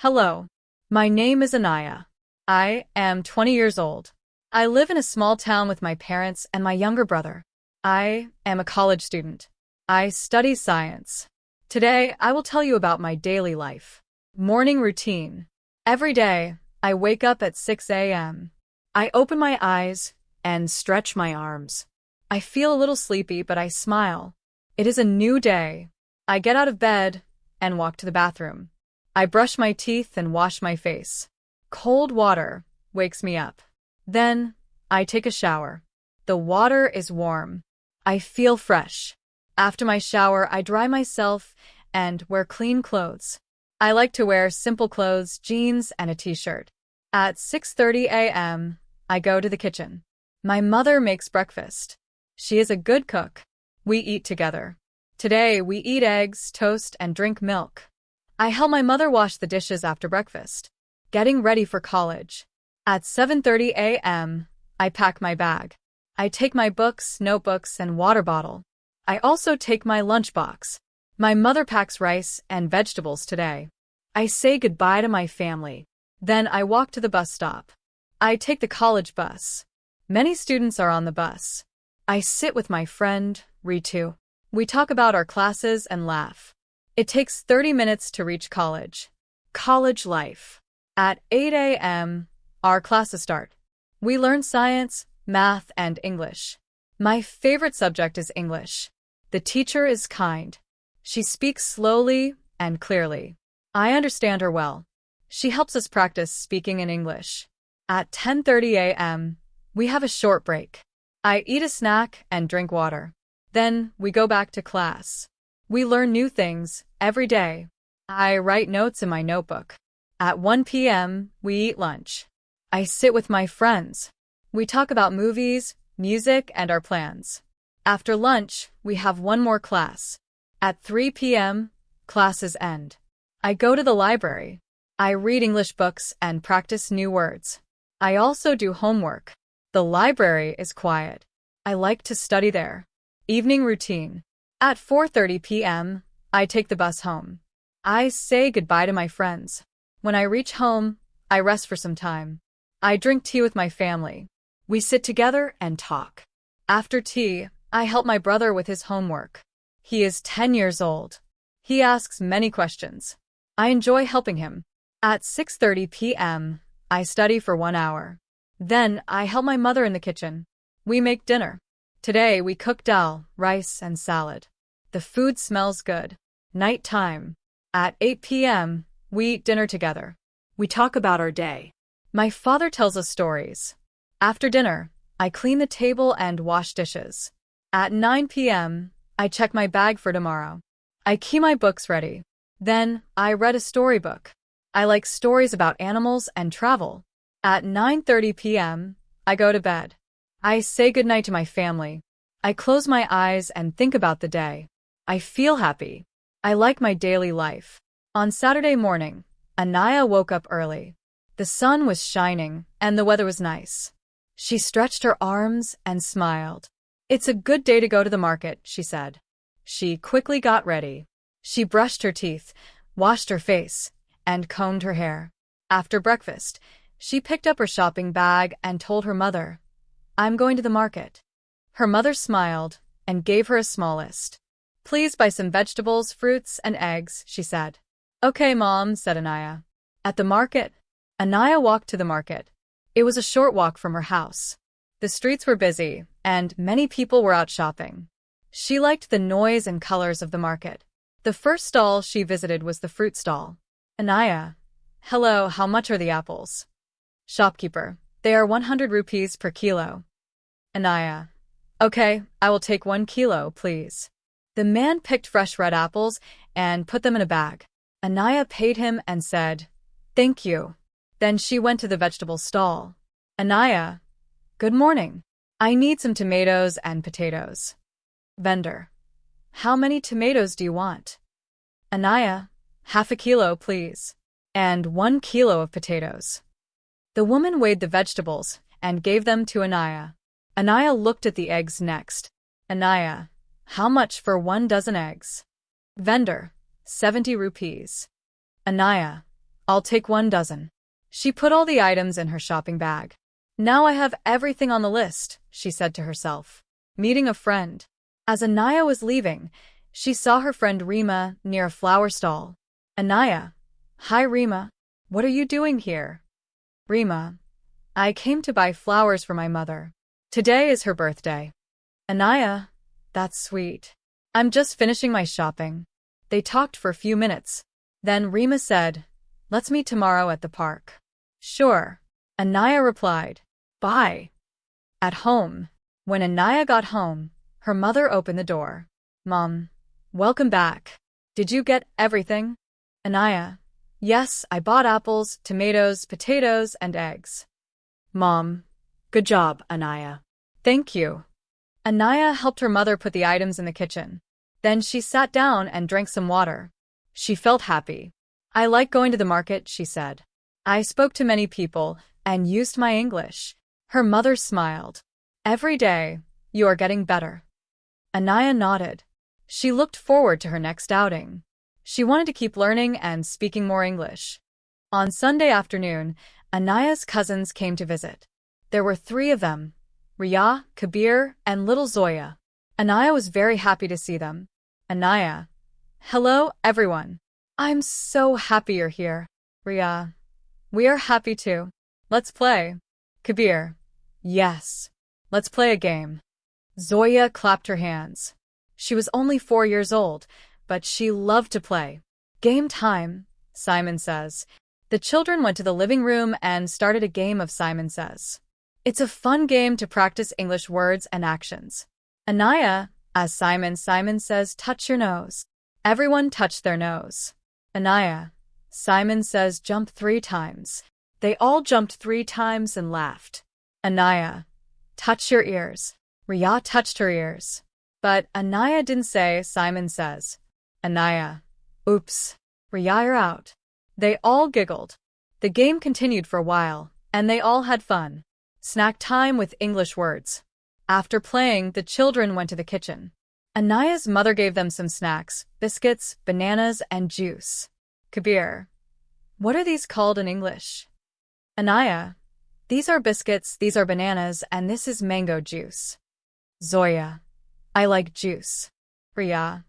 Hello. My name is Anaya. I am 20 years old. I live in a small town with my parents and my younger brother. I am a college student. I study science. Today, I will tell you about my daily life. Morning routine. Every day, I wake up at 6 a.m. I open my eyes and stretch my arms. I feel a little sleepy, but I smile. It is a new day. I get out of bed and walk to the bathroom. I brush my teeth and wash my face. Cold water wakes me up. Then, I take a shower. The water is warm. I feel fresh. After my shower, I dry myself and wear clean clothes. I like to wear simple clothes, jeans, and a t-shirt. At 6:30 a.m., I go to the kitchen. My mother makes breakfast. She is a good cook. We eat together. Today, we eat eggs, toast, and drink milk. I help my mother wash the dishes after breakfast. Getting ready for college. At 7:30 a.m., I pack my bag. I take my books, notebooks, and water bottle. I also take my lunchbox. My mother packs rice and vegetables today. I say goodbye to my family. Then I walk to the bus stop. I take the college bus. Many students are on the bus. I sit with my friend, Ritu. We talk about our classes and laugh. It takes 30 minutes to reach college. College life. At 8 a.m., our classes start. We learn science, math, and English. My favorite subject is English. The teacher is kind. She speaks slowly and clearly. I understand her well. She helps us practice speaking in English. At 10:30 a.m., we have a short break. I eat a snack and drink water. Then we go back to class. We learn new things every day. I write notes in my notebook. At 1 p.m., we eat lunch. I sit with my friends. We talk about movies, music, and our plans. After lunch, we have one more class. At 3 p.m., classes end. I go to the library. I read English books and practice new words. I also do homework. The library is quiet. I like to study there. Evening routine. At 4:30 p.m., I take the bus home. I say goodbye to my friends. When I reach home, I rest for some time. I drink tea with my family. We sit together and talk. After tea, I help my brother with his homework. He is 10 years old. He asks many questions. I enjoy helping him. At 6:30 p.m., I study for 1 hour. Then I help my mother in the kitchen. We make dinner. Today we cook dal, rice, and salad. The food smells good. Night time. At 8 p.m., we eat dinner together. We talk about our day. My father tells us stories. After dinner, I clean the table and wash dishes. At 9 p.m., I check my bag for tomorrow. I keep my books ready. Then, I read a storybook. I like stories about animals and travel. At 9:30 p.m., I go to bed. I say goodnight to my family. I close my eyes and think about the day. I feel happy. I like my daily life. On Saturday morning, Anaya woke up early. The sun was shining and the weather was nice. She stretched her arms and smiled. "It's a good day to go to the market," she said. She quickly got ready. She brushed her teeth, washed her face, and combed her hair. After breakfast, she picked up her shopping bag and told her mother, "I'm going to the market." Her mother smiled and gave her a small list. "Please buy some vegetables, fruits, and eggs," she said. "Okay, Mom," said Anaya. At the market, Anaya walked to the market. It was a short walk from her house. The streets were busy, and many people were out shopping. She liked the noise and colors of the market. The first stall she visited was the fruit stall. "Anaya, hello, how much are the apples?" Shopkeeper, "They are 100 rupees per kilo." Anaya, "Okay, I will take 1 kilo, please." The man picked fresh red apples and put them in a bag. Anaya paid him and said, "Thank you." Then she went to the vegetable stall. "Anaya, good morning. I need some tomatoes and potatoes." Vendor, "How many tomatoes do you want?" Anaya, "Half a kilo, please. And 1 kilo of potatoes." The woman weighed the vegetables and gave them to Anaya. Anaya looked at the eggs next. Anaya, "How much for 1 dozen eggs?" Vendor, 70 rupees. Anaya, I'll take 1 dozen. She put all the items in her shopping bag. Now I have everything on the list, she said to herself. Meeting a friend. As Anaya was leaving, she saw her friend Rima near a flower stall. Anaya. Hi Rima. What are you doing here? Rima. I came to buy flowers for my mother. Today is her birthday. Anaya. That's sweet. I'm just finishing my shopping. They talked for a few minutes. Then Rima said, let's meet tomorrow at the park. Sure. Anaya replied. Bye. At home. When Anaya got home, her mother opened the door. Mom. Welcome back. Did you get everything? Anaya. Yes, I bought apples, tomatoes, potatoes, and eggs. Mom. Good job, Anaya. Thank you. Anaya helped her mother put the items in the kitchen. Then she sat down and drank some water. She felt happy. I like going to the market, she said. I spoke to many people and used my English. Her mother smiled. Every day, you are getting better. Anaya nodded. She looked forward to her next outing. She wanted to keep learning and speaking more English. On Sunday afternoon, Anaya's cousins came to visit. There were 3 of them, Riya, Kabir, and little Zoya. Anaya was very happy to see them. Anaya. Hello, everyone. I'm so happy you're here. Riya. We are happy too. Let's play. Kabir. Yes. Let's play a game. Zoya clapped her hands. She was only 4 years old, but she loved to play. Game time, Simon says. The children went to the living room and started a game of Simon Says. It's a fun game to practice English words and actions. Anaya, as Simon says, touch your nose. Everyone touched their nose. Anaya. Simon says jump 3 times. They all jumped 3 times and laughed. Anaya. Touch your ears. Riya touched her ears. But Anaya didn't say Simon Says. Anaya. Oops. Riya, you're out. They all giggled. The game continued for a while, and they all had fun. Snack time with English words. After playing, the children went to the kitchen. Anaya's mother gave them some snacks, biscuits, bananas, and juice. Kabir. What are these called in English? Anaya. These are biscuits, these are bananas, and this is mango juice. Zoya. I like juice. Riya.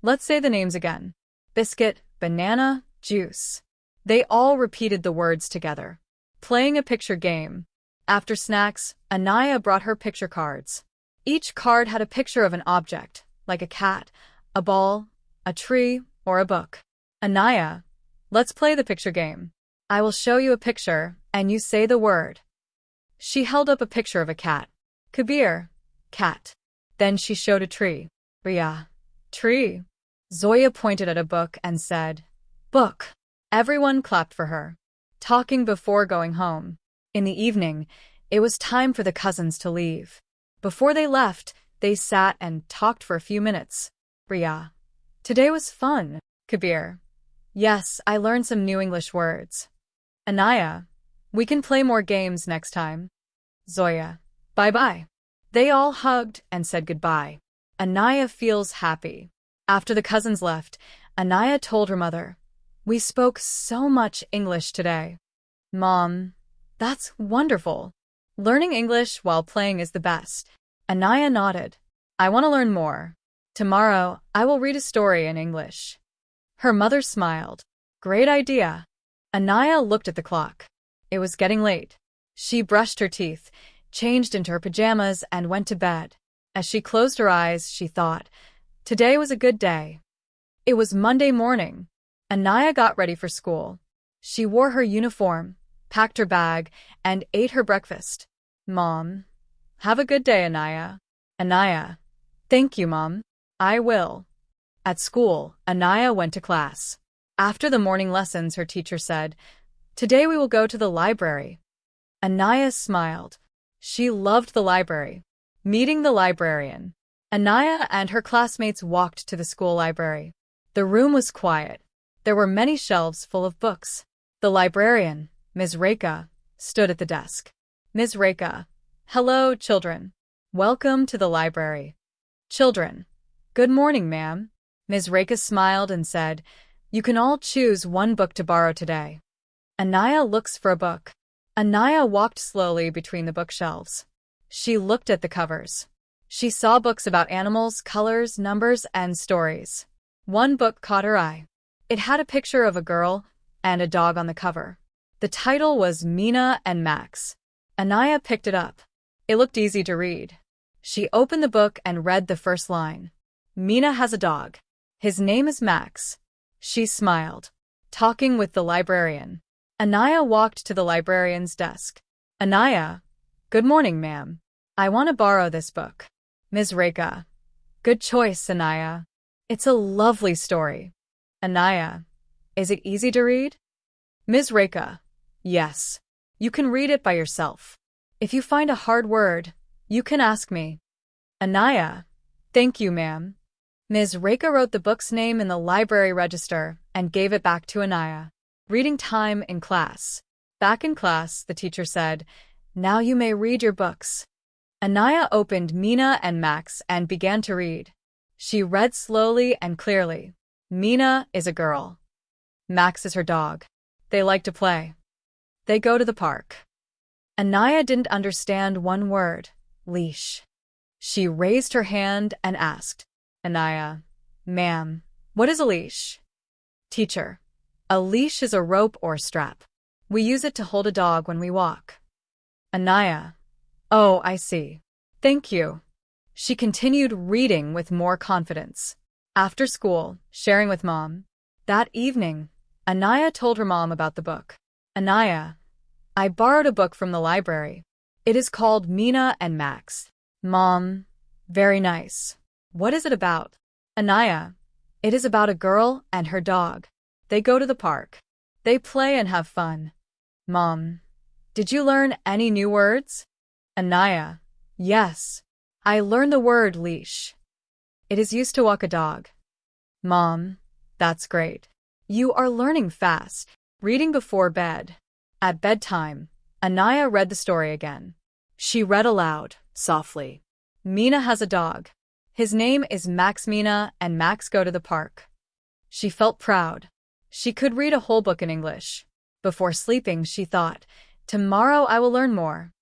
Let's say the names again. Biscuit, banana, juice. They all repeated the words together. Playing a picture game. After snacks, Anaya brought her picture cards. Each card had a picture of an object, like a cat, a ball, a tree, or a book. Anaya. Let's play the picture game. I will show you a picture, and you say the word. She held up a picture of a cat. Kabir. Cat. Then she showed a tree. Riya. Tree. Zoya pointed at a book and said, Book. Everyone clapped for her. Talking before going home. In the evening, it was time for the cousins to leave. Before they left, they sat and talked for a few minutes. Riya. Today was fun. Kabir. Yes, I learned some new English words. Anaya. We can play more games next time. Zoya. Bye-bye. They all hugged and said goodbye. Anaya feels happy. After the cousins left, Anaya told her mother, We spoke so much English today. Mom. That's wonderful. Learning English while playing is the best. Anaya nodded. I want to learn more. Tomorrow, I will read a story in English. Her mother smiled. Great idea. Anaya looked at the clock. It was getting late. She brushed her teeth, changed into her pajamas, and went to bed. As she closed her eyes, she thought, Today was a good day. It was Monday morning. Anaya got ready for school. She wore her uniform, packed her bag, and ate her breakfast. Mom. Have a good day, Anaya. Anaya. Thank you, Mom. I will. At school, Anaya went to class. After the morning lessons, her teacher said, Today we will go to the library. Anaya smiled. She loved the library. Meeting the librarian. Anaya and her classmates walked to the school library. The room was quiet. There were many shelves full of books. The librarian, Ms. Rekha, stood at the desk. Ms. Rekha. Hello, children. Welcome to the library. Children. Good morning, ma'am. Ms. Rekha smiled and said, You can all choose one book to borrow today. Anaya looks for a book. Anaya walked slowly between the bookshelves. She looked at the covers. She saw books about animals, colors, numbers, and stories. One book caught her eye. It had a picture of a girl and a dog on the cover. The title was Mina and Max. Anaya picked it up. It looked easy to read. She opened the book and read the first line. Mina has a dog. His name is Max. She smiled. Talking with the librarian. Anaya walked to the librarian's desk. Anaya, good morning, ma'am. I want to borrow this book. Ms. Reka. Good choice, Anaya. It's a lovely story. Anaya, is it easy to read? Ms. Reka. Yes. You can read it by yourself. If you find a hard word, you can ask me. Anaya. Thank you, ma'am. Ms. Reka wrote the book's name in the library register and gave it back to Anaya. Reading time in class. Back in class, the teacher said, Now you may read your books. Anaya opened Mina and Max and began to read. She read slowly and clearly. Mina is a girl. Max is her dog. They like to play. They go to the park. Anaya didn't understand one word, leash. She raised her hand and asked, Anaya, ma'am, what is a leash? Teacher, a leash is a rope or strap. We use it to hold a dog when we walk. Anaya, oh, I see. Thank you. She continued reading with more confidence. After school, sharing with Mom. That evening, Anaya told her mom about the book. Anaya, I borrowed a book from the library. It is called Mina and Max. Mom, very nice. What is it about? Anaya, it is about a girl and her dog. They go to the park. They play and have fun. Mom, did you learn any new words? Anaya, yes. I learned the word leash. It is used to walk a dog. Mom, that's great. You are learning fast. Reading before bed. At bedtime, Anaya read the story again. She read aloud, softly. Mina has a dog. His name is Max. Mina and Max go to the park. She felt proud. She could read a whole book in English. Before sleeping, she thought, tomorrow I will learn more.